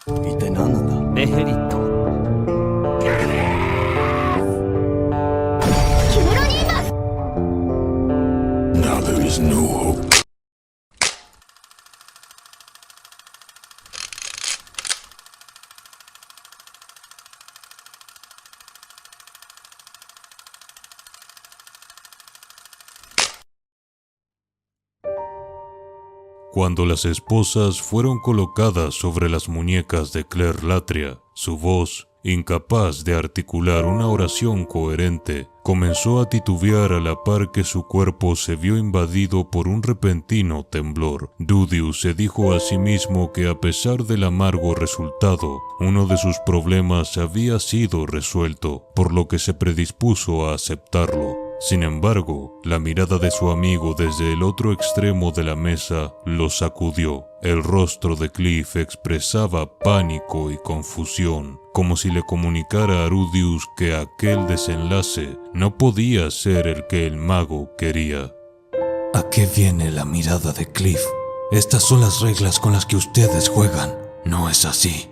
一体何なんだ。メヘリット。Now there is no hope. Cuando las esposas fueron colocadas sobre las muñecas de Claire Latria, su voz, incapaz de articular una oración coherente, comenzó a titubear a la par que su cuerpo se vio invadido por un repentino temblor. Dudius se dijo a sí mismo que a pesar del amargo resultado, uno de sus problemas había sido resuelto, por lo que se predispuso a aceptarlo. Sin embargo, la mirada de su amigo desde el otro extremo de la mesa lo sacudió. El rostro de Cliff expresaba pánico y confusión, como si le comunicara a Rudius que aquel desenlace no podía ser el que el mago quería. ¿A qué viene la mirada de Cliff? Estas son las reglas con las que ustedes juegan, ¿no es así?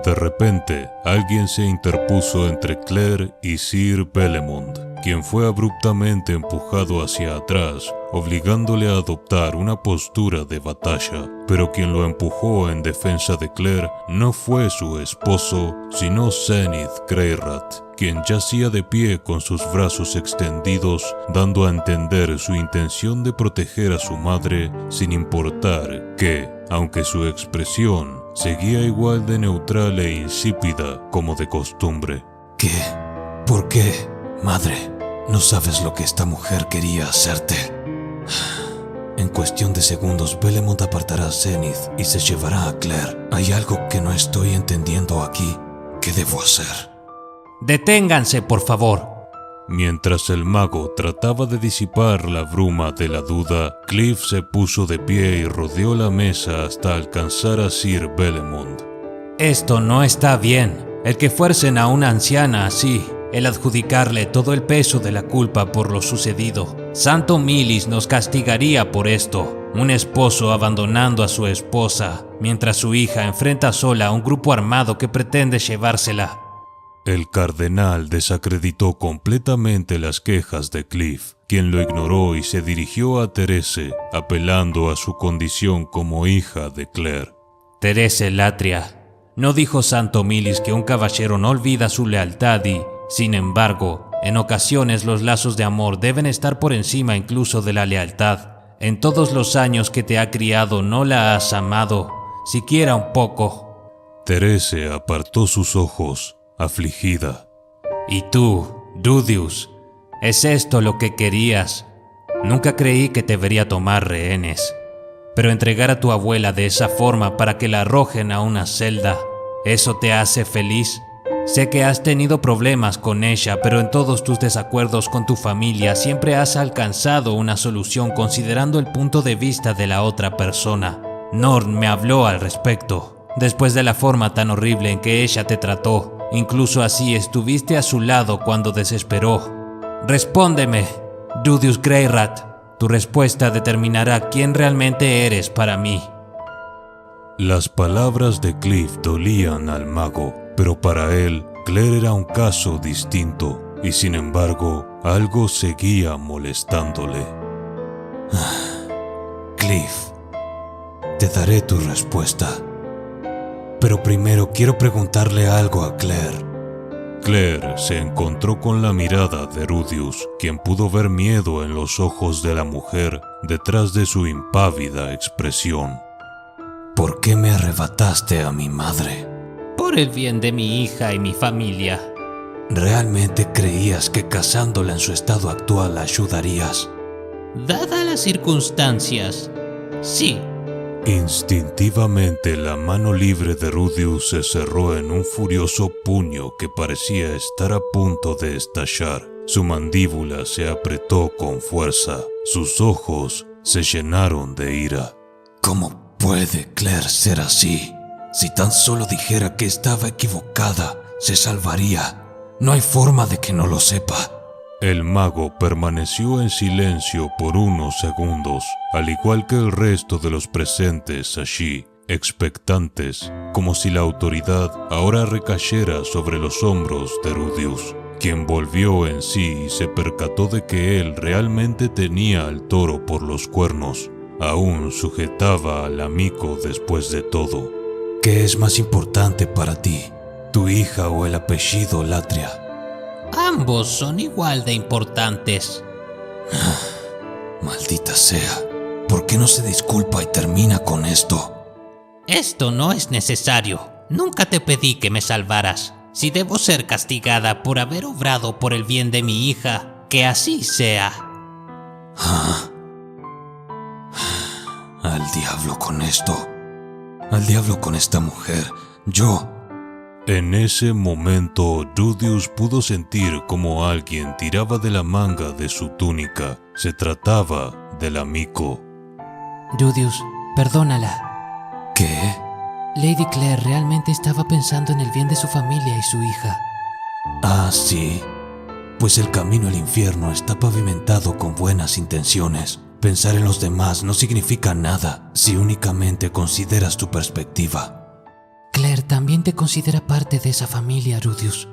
De repente, alguien se interpuso entre Claire y Sir Bellemont, quien fue abruptamente empujado hacia atrás, obligándole a adoptar una postura de batalla. Pero quien lo empujó en defensa de Claire no fue su esposo, sino Zenith Greyrat, quien yacía de pie con sus brazos extendidos, dando a entender su intención de proteger a su madre, sin importar que, aunque su expresión seguía igual de neutral e insípida como de costumbre. ¿Qué? ¿Por qué? Madre, no sabes lo que esta mujer quería hacerte. En cuestión de segundos, Bellemont apartará a Zenith y se llevará a Claire. Hay algo que no estoy entendiendo aquí. ¿Qué debo hacer? Deténganse, por favor. Mientras el mago trataba de disipar la bruma de la duda, Cliff se puso de pie y rodeó la mesa hasta alcanzar a Sir Bellemont. Esto no está bien. El que fuercen a una anciana así, el adjudicarle todo el peso de la culpa por lo sucedido. Santo Milis nos castigaría por esto. Un esposo abandonando a su esposa, mientras su hija enfrenta sola a un grupo armado que pretende llevársela. El cardenal desacreditó completamente las quejas de Cliff, quien lo ignoró y se dirigió a Therese, apelando a su condición como hija de Claire. Therese Latria, ¿no dijo Santo Milis que un caballero no olvida su lealtad y, sin embargo, en ocasiones los lazos de amor deben estar por encima incluso de la lealtad? En todos los años que te ha criado no la has amado, siquiera un poco. Therese apartó sus ojos, afligida. ¿Y tú, Dudius? ¿Es esto lo que querías? Nunca creí que te vería tomar rehenes. Pero entregar a tu abuela de esa forma para que la arrojen a una celda, ¿eso te hace feliz? Sé que has tenido problemas con ella, pero en todos tus desacuerdos con tu familia siempre has alcanzado una solución considerando el punto de vista de la otra persona. Norn me habló al respecto, después de la forma tan horrible en que ella te trató. Incluso así estuviste a su lado cuando desesperó. Respóndeme, Dudius Greyrat. Tu respuesta determinará quién realmente eres para mí. Las palabras de Cliff dolían al mago, pero para él, Claire era un caso distinto, y sin embargo, algo seguía molestándole. Cliff, te daré tu respuesta. Pero primero quiero preguntarle algo a Claire. Claire se encontró con la mirada de Rudius, quien pudo ver miedo en los ojos de la mujer detrás de su impávida expresión. ¿Por qué me arrebataste a mi madre? Por el bien de mi hija y mi familia. ¿Realmente creías que casándola en su estado actual la ayudarías? Dadas las circunstancias, sí. Instintivamente la mano libre de Rudius se cerró en un furioso puño que parecía estar a punto de estallar. Su mandíbula se apretó con fuerza. Sus ojos se llenaron de ira. ¿Cómo puede Claire ser así? Si tan solo dijera que estaba equivocada, se salvaría. No hay forma de que no lo sepa. El mago permaneció en silencio por unos segundos, al igual que el resto de los presentes allí, expectantes, como si la autoridad ahora recayera sobre los hombros de Rudius, quien volvió en sí y se percató de que él realmente tenía al toro por los cuernos. Aún sujetaba al amigo después de todo. ¿Qué es más importante para ti, tu hija o el apellido Latria? Ambos son igual de importantes. Maldita sea. ¿Por qué no se disculpa y termina con esto? Esto no es necesario. Nunca te pedí que me salvaras. Si debo ser castigada por haber obrado por el bien de mi hija, que así sea. Al diablo con esto. Al diablo con esta mujer. Yo. En ese momento, Rudius pudo sentir como alguien tiraba de la manga de su túnica. Se trataba del amigo. Rudius, perdónala. ¿Qué? Lady Claire realmente estaba pensando en el bien de su familia y su hija. Ah, sí. Pues el camino al infierno está pavimentado con buenas intenciones. Pensar en los demás no significa nada si únicamente consideras tu perspectiva. Claire también te considera parte de esa familia, Rudius.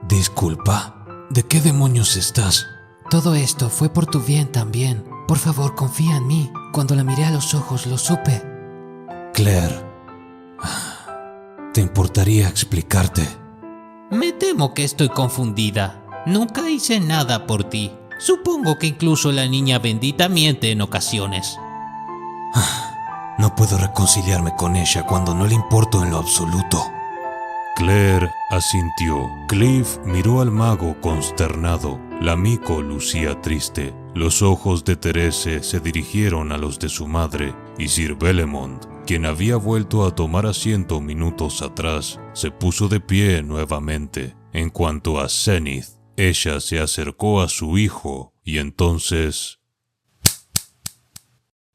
Disculpa, ¿de qué demonios estás? Todo esto fue por tu bien también. Por favor, confía en mí. Cuando la miré a los ojos, lo supe. Claire, ¿te importaría explicarte? Me temo que estoy confundida. Nunca hice nada por ti. Supongo que incluso la niña bendita miente en ocasiones. No puedo reconciliarme con ella cuando no le importo en lo absoluto. Claire asintió. Cliff miró al mago consternado. La amigo lucía triste. Los ojos de Therese se dirigieron a los de su madre, y Sir Belemont, quien había vuelto a tomar asiento minutos atrás, se puso de pie nuevamente. En cuanto a Zenith, ella se acercó a su hijo y entonces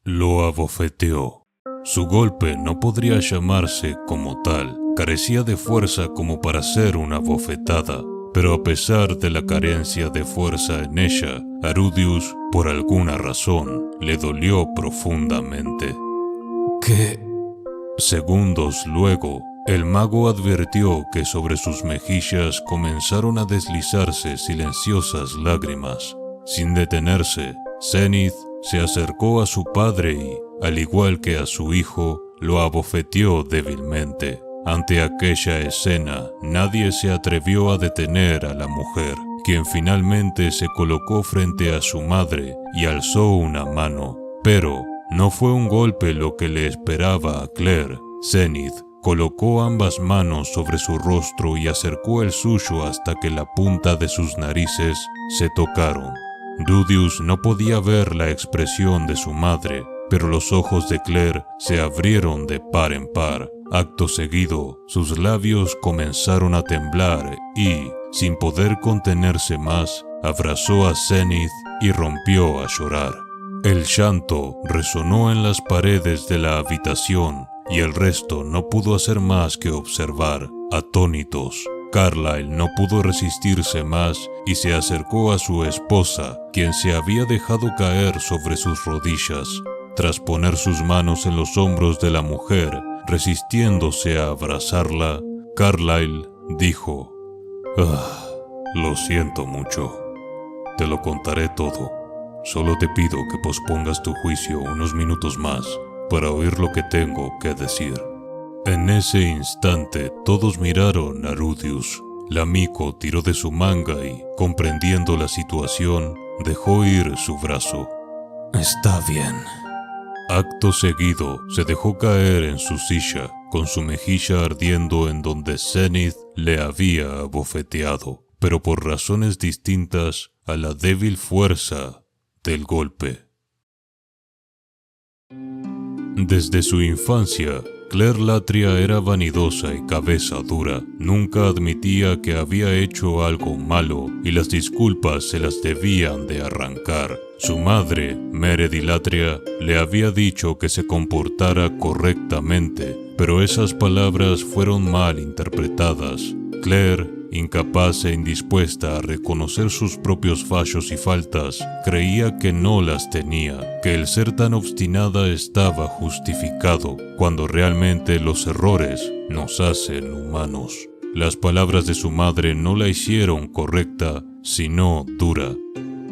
lo abofeteó. Su golpe no podría llamarse como tal, carecía de fuerza como para ser una bofetada, pero a pesar de la carencia de fuerza en ella, a Rudius, por alguna razón, le dolió profundamente. ¿Qué? Segundos luego, el mago advirtió que sobre sus mejillas comenzaron a deslizarse silenciosas lágrimas. Sin detenerse, Zenith se acercó a su padre y, al igual que a su hijo, lo abofeteó débilmente. Ante aquella escena, nadie se atrevió a detener a la mujer, quien finalmente se colocó frente a su madre y alzó una mano. Pero no fue un golpe lo que le esperaba a Claire. Zenith colocó ambas manos sobre su rostro y acercó el suyo hasta que la punta de sus narices se tocaron. Rudius no podía ver la expresión de su madre, pero los ojos de Claire se abrieron de par en par. Acto seguido, sus labios comenzaron a temblar y, sin poder contenerse más, abrazó a Zenith y rompió a llorar. El llanto resonó en las paredes de la habitación y el resto no pudo hacer más que observar, atónitos. Carlyle no pudo resistirse más y se acercó a su esposa, quien se había dejado caer sobre sus rodillas. Tras poner sus manos en los hombros de la mujer, resistiéndose a abrazarla, Carlyle dijo: lo siento mucho. Te lo contaré todo. Solo te pido que pospongas tu juicio unos minutos más para oír lo que tengo que decir. En ese instante todos miraron a Rudius. La amigo tiró de su manga y, comprendiendo la situación, dejó ir su brazo. Está bien. Acto seguido, se dejó caer en su silla, con su mejilla ardiendo en donde Zenith le había abofeteado, pero por razones distintas a la débil fuerza del golpe. Desde su infancia, Claire Latria era vanidosa y cabeza dura. Nunca admitía que había hecho algo malo y las disculpas se las debían de arrancar. Su madre, Meredy Latria, le había dicho que se comportara correctamente, pero esas palabras fueron mal interpretadas. Claire incapaz e indispuesta a reconocer sus propios fallos y faltas, creía que no las tenía, que el ser tan obstinada estaba justificado, cuando realmente los errores nos hacen humanos. Las palabras de su madre no la hicieron correcta, sino dura.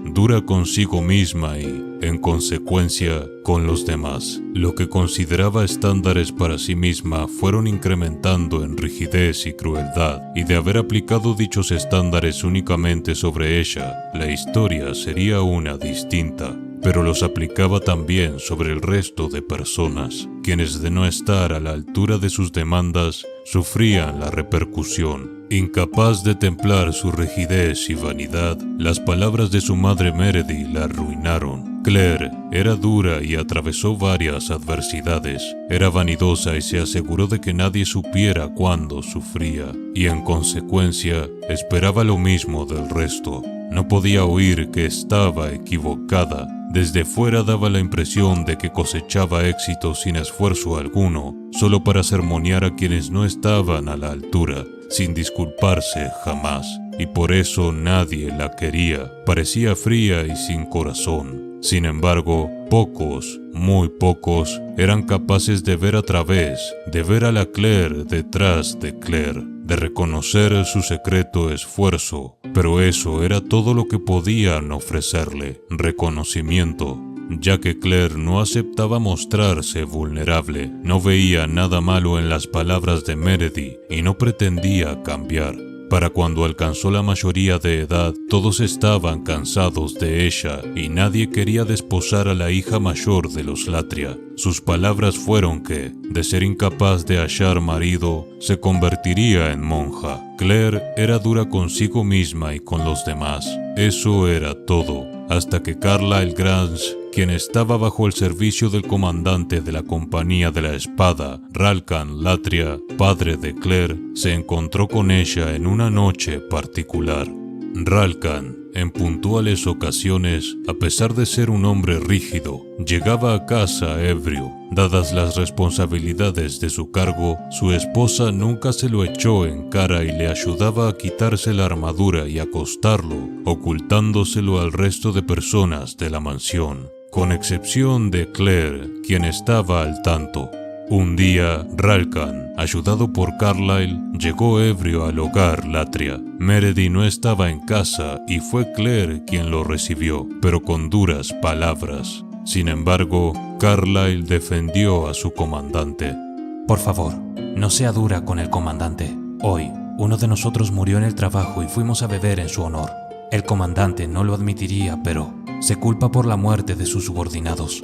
Dura consigo misma y, en consecuencia, con los demás. Lo que consideraba estándares para sí misma fueron incrementando en rigidez y crueldad, y de haber aplicado dichos estándares únicamente sobre ella, la historia sería una distinta. Pero los aplicaba también sobre el resto de personas, quienes de no estar a la altura de sus demandas, sufrían la repercusión. Incapaz de templar su rigidez y vanidad, las palabras de su madre Meredy la arruinaron. Claire era dura y atravesó varias adversidades. Era vanidosa y se aseguró de que nadie supiera cuándo sufría, y en consecuencia esperaba lo mismo del resto. No podía oír que estaba equivocada. Desde fuera daba la impresión de que cosechaba éxito sin esfuerzo alguno, solo para sermonear a quienes no estaban a la altura, sin disculparse jamás, y por eso nadie la quería. Parecía fría y sin corazón. Sin embargo, pocos, muy pocos, eran capaces de ver a través, de ver a la Claire detrás de Claire, de reconocer su secreto esfuerzo, pero eso era todo lo que podían ofrecerle, reconocimiento, ya que Claire no aceptaba mostrarse vulnerable, no veía nada malo en las palabras de Meredy y no pretendía cambiar. Para cuando alcanzó la mayoría de edad, todos estaban cansados de ella y nadie quería desposar a la hija mayor de los Latria. Sus palabras fueron que, de ser incapaz de hallar marido, se convertiría en monja. Claire era dura consigo misma y con los demás. Eso era todo, hasta que Carlyle Grange, quien estaba bajo el servicio del comandante de la Compañía de la Espada, Ralkan Latria, padre de Claire, se encontró con ella en una noche particular. Ralkan, en puntuales ocasiones, a pesar de ser un hombre rígido, llegaba a casa ebrio. Dadas las responsabilidades de su cargo, su esposa nunca se lo echó en cara y le ayudaba a quitarse la armadura y acostarlo, ocultándoselo al resto de personas de la mansión, con excepción de Claire, quien estaba al tanto. Un día, Ralkan, ayudado por Carlyle, llegó ebrio al hogar Latria. Meredy no estaba en casa y fue Claire quien lo recibió, pero con duras palabras. Sin embargo, Carlyle defendió a su comandante. Por favor, no sea dura con el comandante. Hoy, uno de nosotros murió en el trabajo y fuimos a beber en su honor. El comandante no lo admitiría, pero se culpa por la muerte de sus subordinados.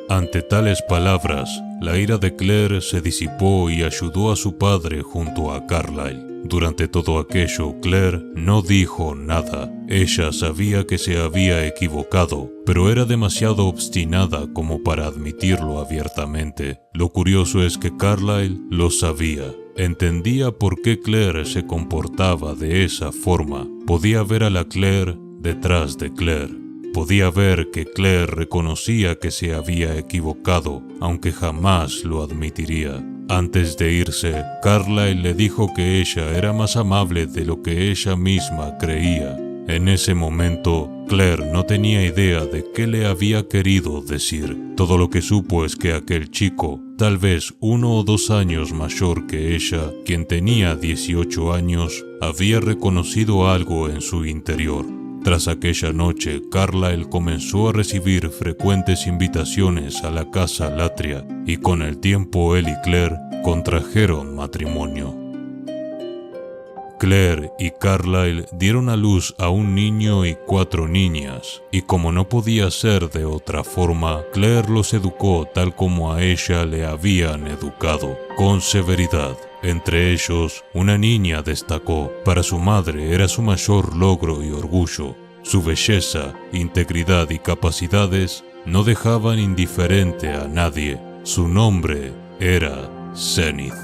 Ante tales palabras, la ira de Claire se disipó y ayudó a su padre junto a Carlyle. Durante todo aquello, Claire no dijo nada. Ella sabía que se había equivocado, pero era demasiado obstinada como para admitirlo abiertamente. Lo curioso es que Carlyle lo sabía. Entendía por qué Claire se comportaba de esa forma. Podía ver a la Claire detrás de Claire. Podía ver que Claire reconocía que se había equivocado, aunque jamás lo admitiría. Antes de irse, Carlyle le dijo que ella era más amable de lo que ella misma creía. En ese momento, Claire no tenía idea de qué le había querido decir. Todo lo que supo es que aquel chico, tal vez 1 o 2 años mayor que ella, quien tenía 18 años, había reconocido algo en su interior. Tras aquella noche, Carlyle comenzó a recibir frecuentes invitaciones a la casa Latria y con el tiempo él y Claire contrajeron matrimonio. Claire y Carlyle dieron a luz a un niño y 4 niñas, y como no podía ser de otra forma, Claire los educó tal como a ella le habían educado, con severidad. Entre ellos, una niña destacó. Para su madre era su mayor logro y orgullo. Su belleza, integridad y capacidades no dejaban indiferente a nadie. Su nombre era Zenith.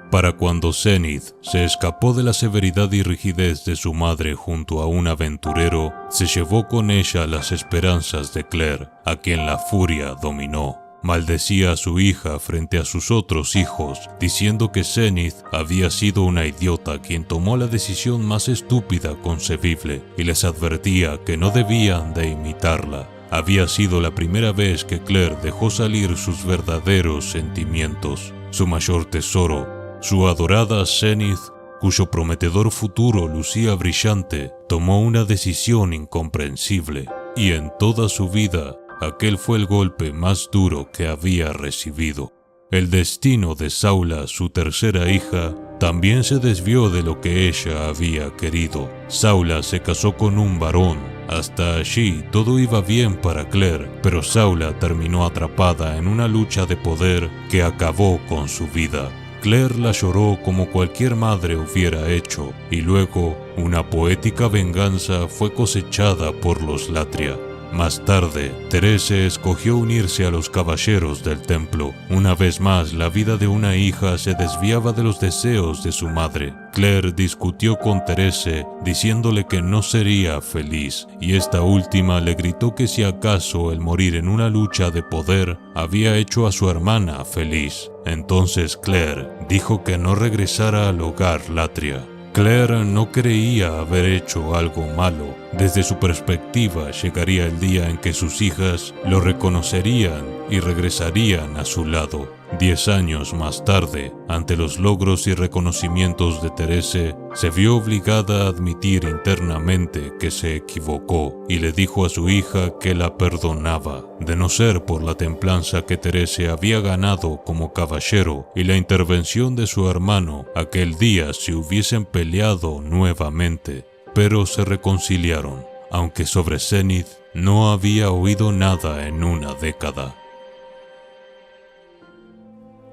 Para cuando Zenith se escapó de la severidad y rigidez de su madre junto a un aventurero, se llevó con ella las esperanzas de Claire, a quien la furia dominó. Maldecía a su hija frente a sus otros hijos, diciendo que Zenith había sido una idiota quien tomó la decisión más estúpida concebible y les advertía que no debían de imitarla. Había sido la primera vez que Claire dejó salir sus verdaderos sentimientos, su mayor tesoro, su adorada Zenith, cuyo prometedor futuro lucía brillante, tomó una decisión incomprensible, y en toda su vida, aquel fue el golpe más duro que había recibido. El destino de Saula, su tercera hija, también se desvió de lo que ella había querido. Saula se casó con un varón. Hasta allí todo iba bien para Claire, pero Saula terminó atrapada en una lucha de poder que acabó con su vida. Claire la lloró como cualquier madre hubiera hecho, y luego una poética venganza fue cosechada por los Latria. Más tarde, Therese escogió unirse a los caballeros del templo. Una vez más, la vida de una hija se desviaba de los deseos de su madre. Claire discutió con Therese, diciéndole que no sería feliz, y esta última le gritó que si acaso el morir en una lucha de poder había hecho a su hermana feliz. Entonces Claire dijo que no regresara al hogar Latria. Claire no creía haber hecho algo malo. Desde su perspectiva, llegaría el día en que sus hijas lo reconocerían y regresarían a su lado. 10 años más tarde, ante los logros y reconocimientos de Therese, se vio obligada a admitir internamente que se equivocó y le dijo a su hija que la perdonaba. De no ser por la templanza que Therese había ganado como caballero y la intervención de su hermano, aquel día se hubiesen peleado nuevamente, pero se reconciliaron, aunque sobre Zenith no había oído nada en una década.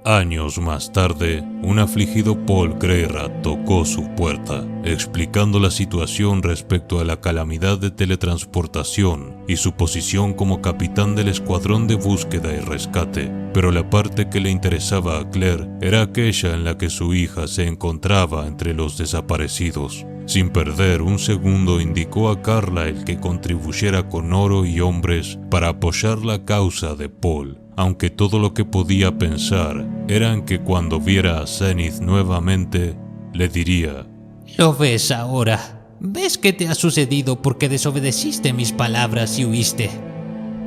Años más tarde, un afligido Paul Greyrat tocó su puerta, explicando la situación respecto a la calamidad de teletransportación y su posición como capitán del escuadrón de búsqueda y rescate. Pero la parte que le interesaba a Claire era aquella en la que su hija se encontraba entre los desaparecidos. Sin perder un segundo, indicó a Carlyle que contribuyera con oro y hombres para apoyar la causa de Paul, aunque todo lo que podía pensar era en que cuando viera a Zenith nuevamente, le diría: ¿Lo ves ahora? ¿Ves qué te ha sucedido porque desobedeciste mis palabras y huiste?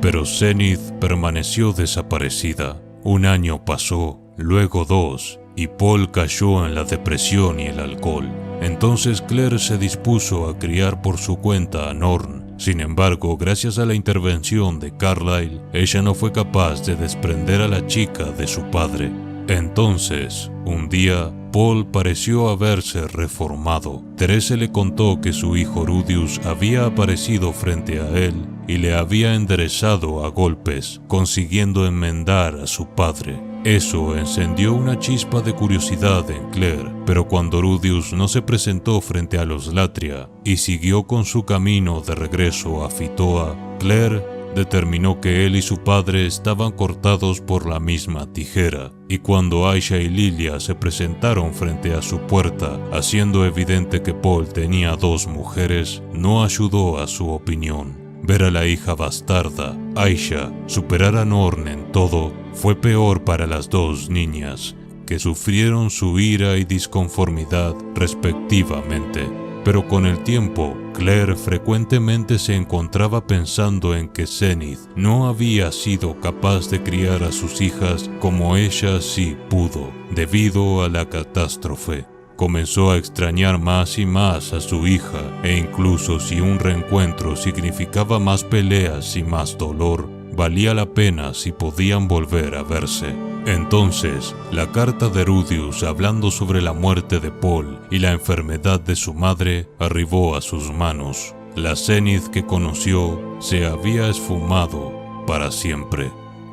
Pero Zenith permaneció desaparecida. Un año pasó, luego 2, y Paul cayó en la depresión y el alcohol. Entonces Claire se dispuso a criar por su cuenta a Norn. Sin embargo, gracias a la intervención de Carlyle, ella no fue capaz de desprender a la chica de su padre. Entonces, un día, Paul pareció haberse reformado. Therese le contó que su hijo Rudius había aparecido frente a él y le había enderezado a golpes, consiguiendo enmendar a su padre. Eso encendió una chispa de curiosidad en Claire, pero cuando Rudius no se presentó frente a los Latria y siguió con su camino de regreso a Fitoa, Claire determinó que él y su padre estaban cortados por la misma tijera, y cuando Aisha y Lilia se presentaron frente a su puerta, haciendo evidente que Paul tenía 2 mujeres, no ayudó a su opinión. Ver a la hija bastarda, Aisha, superar a Norn en todo, fue peor para las 2 niñas, que sufrieron su ira y disconformidad respectivamente. Pero con el tiempo, Claire frecuentemente se encontraba pensando en que Zenith no había sido capaz de criar a sus hijas como ella sí pudo, debido a la catástrofe. Comenzó a extrañar más y más a su hija, e incluso si un reencuentro significaba más peleas y más dolor, valía la pena si podían volver a verse. Entonces, la carta de Rudius hablando sobre la muerte de Paul y la enfermedad de su madre arribó a sus manos. La Zenith que conoció se había esfumado para siempre.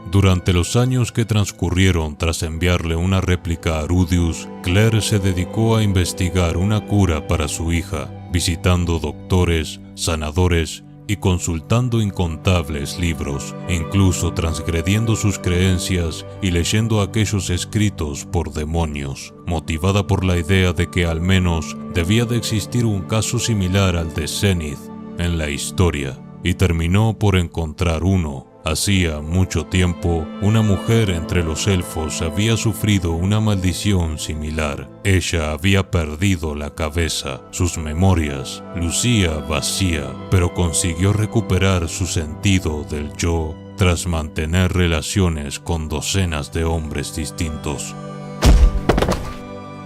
Durante los años que transcurrieron tras enviarle una réplica a Rudius, Claire se dedicó a investigar una cura para su hija, visitando doctores, sanadores y consultando incontables libros, incluso transgrediendo sus creencias y leyendo aquellos escritos por demonios, motivada por la idea de que al menos debía de existir un caso similar al de Zenith en la historia, y terminó por encontrar uno Hacía mucho tiempo, una mujer entre los elfos había sufrido una maldición similar. Ella había perdido la cabeza, sus memorias, lucía vacía, pero consiguió recuperar su sentido del yo tras mantener relaciones con docenas de hombres distintos.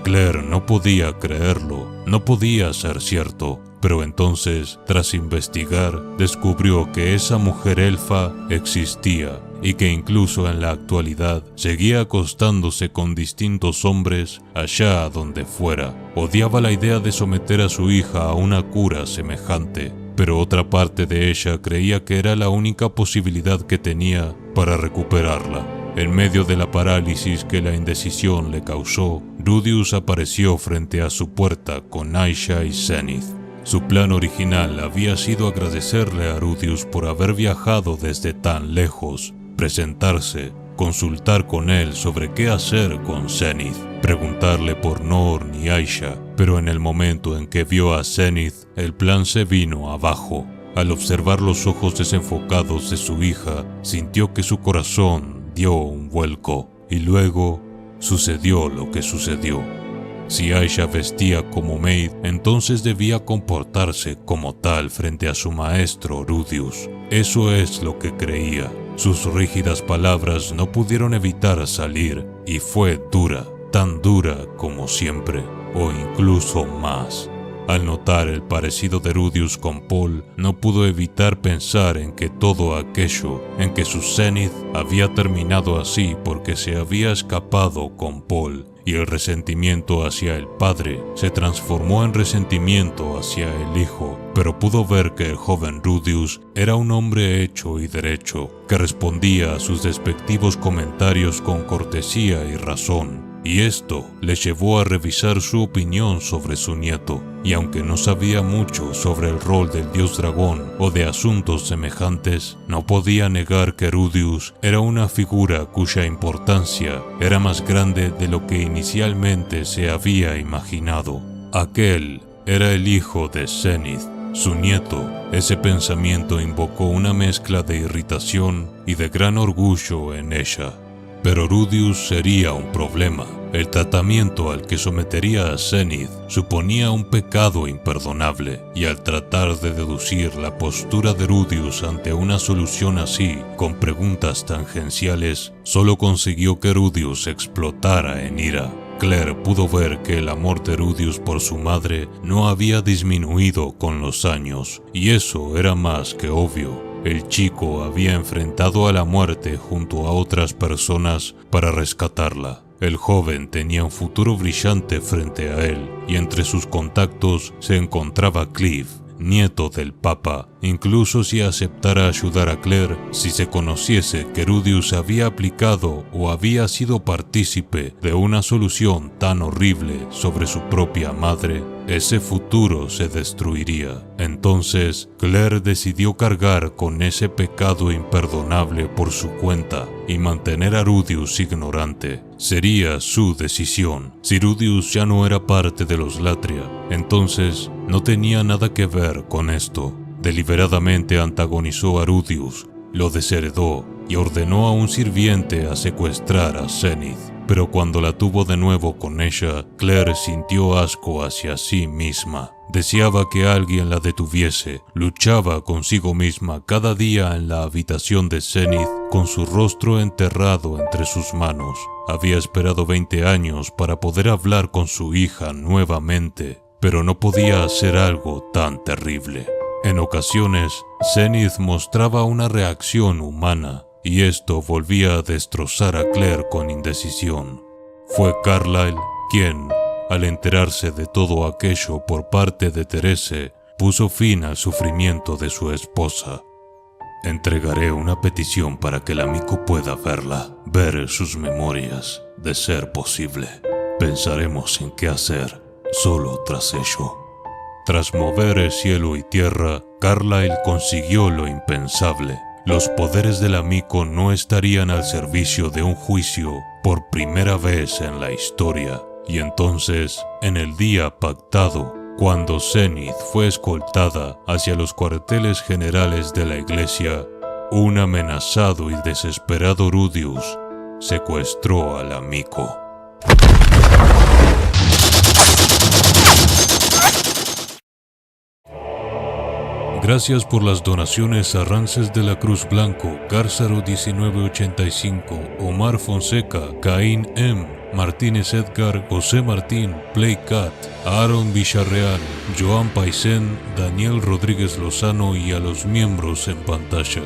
Claire no podía creerlo, no podía ser cierto, pero entonces, tras investigar, descubrió que esa mujer elfa existía y que incluso en la actualidad seguía acostándose con distintos hombres allá donde fuera. Odiaba la idea de someter a su hija a una cura semejante, pero otra parte de ella creía que era la única posibilidad que tenía para recuperarla. En medio de la parálisis que la indecisión le causó, Rudius apareció frente a su puerta con Aisha y Zenith. Su plan original había sido agradecerle a Rudius por haber viajado desde tan lejos, presentarse, consultar con él sobre qué hacer con Zenith, preguntarle por Norn y Aisha, pero en el momento en que vio a Zenith, el plan se vino abajo. Al observar los ojos desenfocados de su hija, sintió que su corazón dio un vuelco, y luego sucedió lo que sucedió. Si Aisha vestía como maid, entonces debía comportarse como tal frente a su maestro Rudius. Eso es lo que creía. Sus rígidas palabras no pudieron evitar salir, y fue dura, tan dura como siempre, o incluso más. Al notar el parecido de Rudius con Paul, no pudo evitar pensar en que todo aquello, en que su Zenith había terminado así porque se había escapado con Paul, y el resentimiento hacia el padre se transformó en resentimiento hacia el hijo, pero pudo ver que el joven Rudius era un hombre hecho y derecho, que respondía a sus despectivos comentarios con cortesía y razón. Y esto le llevó a revisar su opinión sobre su nieto, y aunque no sabía mucho sobre el rol del dios dragón o de asuntos semejantes, no podía negar que Rudius era una figura cuya importancia era más grande de lo que inicialmente se había imaginado. Aquel era el hijo de Zenith, su nieto. Ese pensamiento invocó una mezcla de irritación y de gran orgullo en ella. Pero Rudius sería un problema. El tratamiento al que sometería a Zenith suponía un pecado imperdonable, y al tratar de deducir la postura de Rudius ante una solución así, con preguntas tangenciales, solo consiguió que Rudius explotara en ira. Claire pudo ver que el amor de Rudius por su madre no había disminuido con los años, y eso era más que obvio. El chico había enfrentado a la muerte junto a otras personas para rescatarla. El joven tenía un futuro brillante frente a él, y entre sus contactos se encontraba Cliff, nieto del Papa. Incluso si aceptara ayudar a Claire, si se conociese que Rudius había aplicado o había sido partícipe de una solución tan horrible sobre su propia madre, ese futuro se destruiría. Entonces, Claire decidió cargar con ese pecado imperdonable por su cuenta y mantener a Rudius ignorante. Sería su decisión. Si Rudius ya no era parte de los Latria, entonces no tenía nada que ver con esto. Deliberadamente antagonizó a Rudius, lo desheredó y ordenó a un sirviente a secuestrar a Zenith. Pero cuando la tuvo de nuevo con ella, Claire sintió asco hacia sí misma. Deseaba que alguien la detuviese. Luchaba consigo misma cada día en la habitación de Zenith con su rostro enterrado entre sus manos. Había esperado 20 años para poder hablar con su hija nuevamente, pero no podía hacer algo tan terrible. En ocasiones, Zenith mostraba una reacción humana, y esto volvía a destrozar a Claire con indecisión. Fue Carlyle quien, al enterarse de todo aquello por parte de Therese, puso fin al sufrimiento de su esposa. Entregaré una petición para que el amigo pueda verla, ver sus memorias, de ser posible. Pensaremos en qué hacer solo tras ello. Tras mover el cielo y tierra, Carlyle consiguió lo impensable. Los poderes del amigo no estarían al servicio de un juicio por primera vez en la historia. Y entonces, en el día pactado, cuando Zenith fue escoltada hacia los cuarteles generales de la iglesia, un amenazado y desesperado Rudius secuestró al amigo. Gracias por las donaciones a Rances de la Cruz Blanco, Gárzaro 1985, Omar Fonseca, Caín M, Martínez Edgar, José Martín, Playcat, Aaron Villarreal, Joan Paisén, Daniel Rodríguez Lozano y a los miembros en pantalla.